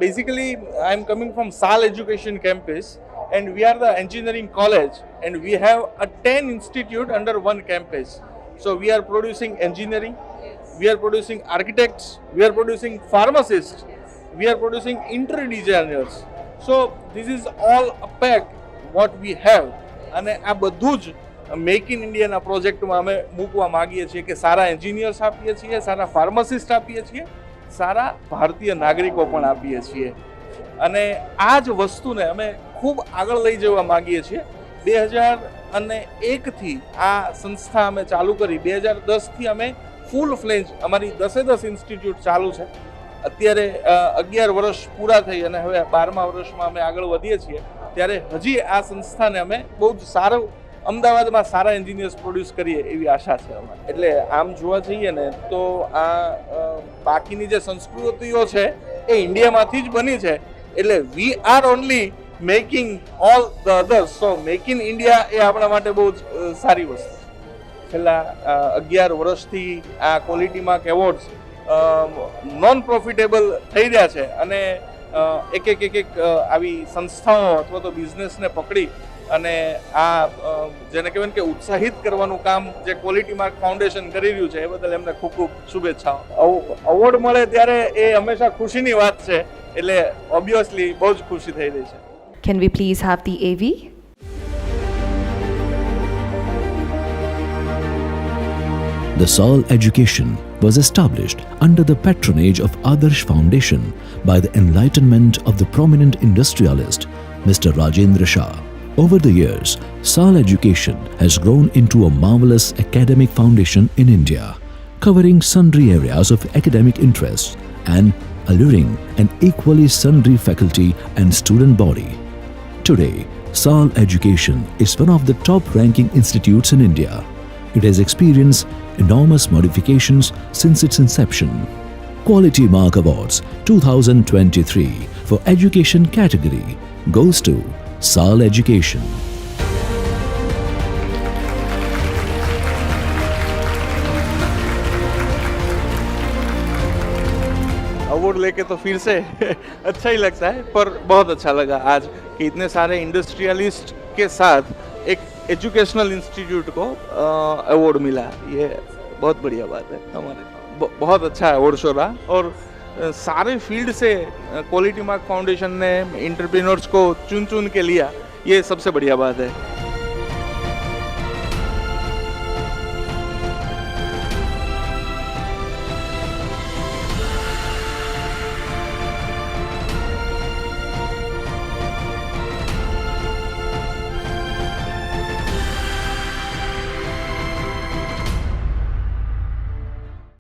basically, I'm coming from SAL Education Campus, and we are the engineering college, and we have a 10 institute under one campus. So we are producing engineering, we are producing architects, we are producing pharmacists, we are producing interior designers. So this is all a pack what we have. અને આ બધું જ make in ઇન્ડિયાના પ્રોજેક્ટમાં અમે મૂકવા માગીએ છીએ કે સારા એન્જિનિયર્સ આપીએ છીએ, સારા ફાર્માસિસ્ટ આપીએ છીએ, સારા ભારતીય નાગરિકો પણ આપીએ છીએ. અને આ જ વસ્તુને અમે ખૂબ આગળ લઈ જવા માગીએ છીએ. 2001થી આ સંસ્થા અમે ચાલુ કરી. 2010થી અમે ફૂલ ફ્લેજ અમારી 10 ઇન્સ્ટિટ્યૂટ ચાલુ છે. અત્યારે 11 વર્ષ પૂરા થઈ અને હવે 12મા વર્ષમાં અમે આગળ વધીએ છીએ. ત્યારે હજી આ સંસ્થાને અમે બહુ જ સારું અમદાવાદમાં સારા એન્જિનિયર્સ પ્રોડ્યુસ કરીએ એવી આશા છે અમારે. એટલે આમ જોવા જઈએ ને તો આ બાકીની જે સંસ્કૃતિઓ છે એ ઇન્ડિયામાંથી જ બની છે. એટલે we are only making all the others. So make in India એ આપણા માટે બહુ જ સારી વસ્તુ છે. છેલ્લા 11 વર્ષથી આ quality mark awards non profitable થઈ રહ્યા છે અને એક આવી સંસ્થાઓ અથવા તો બિઝનેસને પકડી અને આ જેને કહેવાય કે ઉત્સાહિત કરવાનું કામ જે ક્વોલિટી માર્ક ફાઉન્ડેશન કરી રહ્યું છે એ બદલ એમને ખૂબ ખૂબ શુભેચ્છાઓ. અવોર્ડ મળે ત્યારે એ હંમેશા ખુશીની વાત છે. એટલે ઓબ્વિયસલી બહુ જ ખુશી થઈ રહી છે. Can we please have the AV? The SAL Education was established under the patronage of Adarsh Foundation by the enlightenment of the prominent industrialist Mr. Rajendra Shah. Over the years, SAL Education has grown into a marvelous academic foundation in India, covering sundry areas of academic interest and alluring an equally sundry faculty and student body. Today, SAL Education is one of the top-ranking institutes in India. It has experienced enormous modifications since its inception. Quality Mark Awards 2023 for education category goes to SAL Education. Award लेके तो फिर से अच्छा ही लगता है, पर बहुत अच्छा लगा आज कि इतने सारे इंडस्ट्रियलिस्ट के साथ एक एजुकेशनल इंस्टीट्यूट को अवार्ड मिला. ये बहुत बढ़िया बात है. हमारे बहुत अच्छा अवार्ड शो रहा और सारे फील्ड से क्वालिटी मार्क फाउंडेशन ने एंटरप्रेन्योर्स को चुन के लिया. ये सबसे बढ़िया बात है.